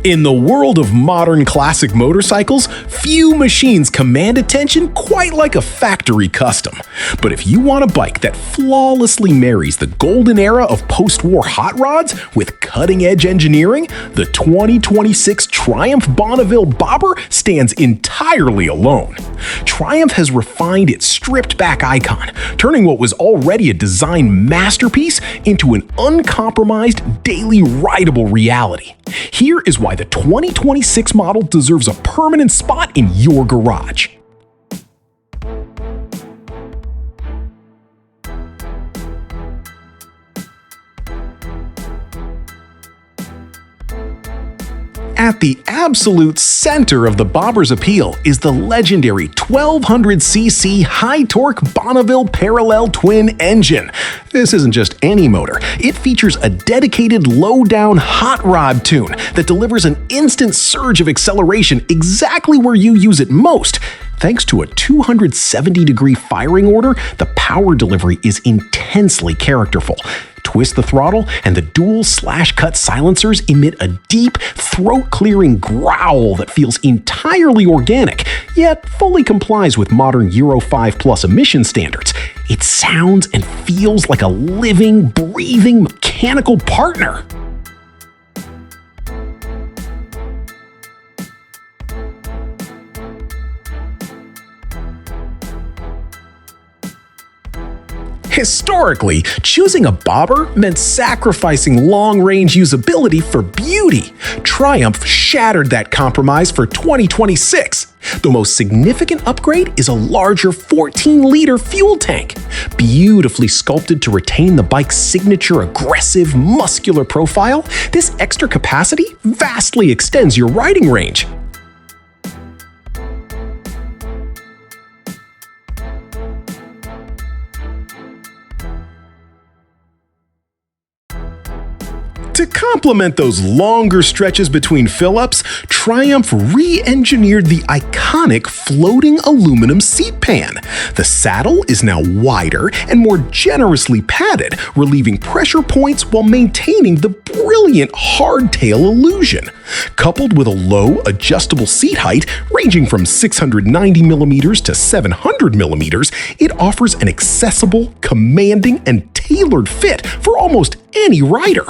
In the world of modern classic motorcycles, few machines command attention quite like a factory custom. But if you want a bike that flawlessly marries the golden era of post-war hot rods with cutting-edge engineering, the 2026 Triumph Bonneville Bobber stands entirely alone. Triumph has refined its stripped-back icon, turning what was already a design masterpiece into an uncompromised, daily-ridable reality. Here is why the 2026 model deserves a permanent spot in your garage. At the absolute center of the Bobber's appeal is the legendary 1200cc high-torque Bonneville parallel twin engine. This isn't just any motor. It features a dedicated low-down hot rod tune that delivers an instant surge of acceleration exactly where you use it most. Thanks to a 270-degree firing order, the power delivery is intensely characterful. Twist the throttle, and the dual slash-cut silencers emit a deep, throat-clearing growl that feels entirely organic, yet fully complies with modern Euro 5+ emission standards. It sounds and feels like a living, breathing, mechanical partner. Historically, choosing a bobber meant sacrificing long-range usability for beauty. Triumph shattered that compromise for 2026. The most significant upgrade is a larger 14-liter fuel tank. Beautifully sculpted to retain the bike's signature aggressive, muscular profile, this extra capacity vastly extends your riding range. To complement those longer stretches between fill-ups, Triumph re-engineered the iconic floating aluminum seat pan. The saddle is now wider and more generously padded, relieving pressure points while maintaining the brilliant hardtail illusion. Coupled with a low, adjustable seat height ranging from 690mm to 700mm, it offers an accessible, commanding, and tailored fit for almost any rider.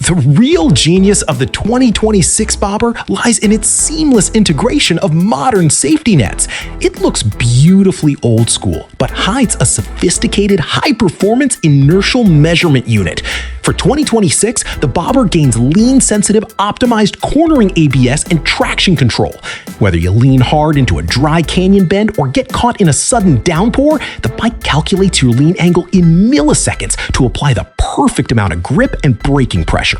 The real genius of the 2026 Bobber lies in its seamless integration of modern safety nets. It looks beautifully old school, but hides a sophisticated high-performance inertial measurement unit. For 2026, the Bobber gains lean-sensitive, optimized cornering ABS and traction control. Whether you lean hard into a dry canyon bend or get caught in a sudden downpour, the bike calculates your lean angle in milliseconds to apply the perfect amount of grip and braking pressure.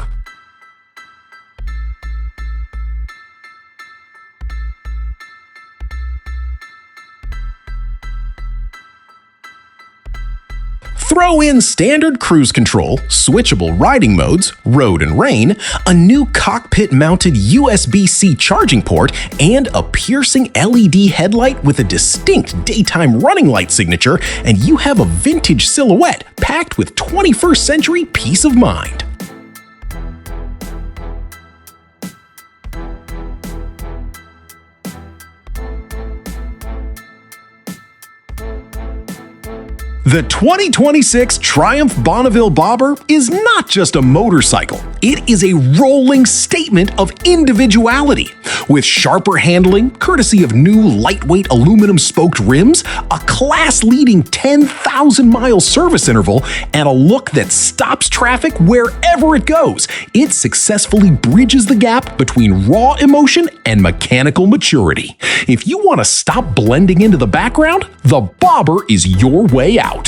Throw in standard cruise control, switchable riding modes, road and rain, a new cockpit-mounted USB-C charging port, and a piercing LED headlight with a distinct daytime running light signature, and you have a vintage silhouette packed with 21st century peace of mind. The 2026 Triumph Bonneville Bobber is not just a motorcycle. It is a rolling statement of individuality. With sharper handling, courtesy of new lightweight aluminum spoked rims, a class-leading 10,000-mile service interval, and a look that stops traffic wherever it goes, it successfully bridges the gap between raw emotion and mechanical maturity. If you want to stop blending into the background, the Bobber is your way out.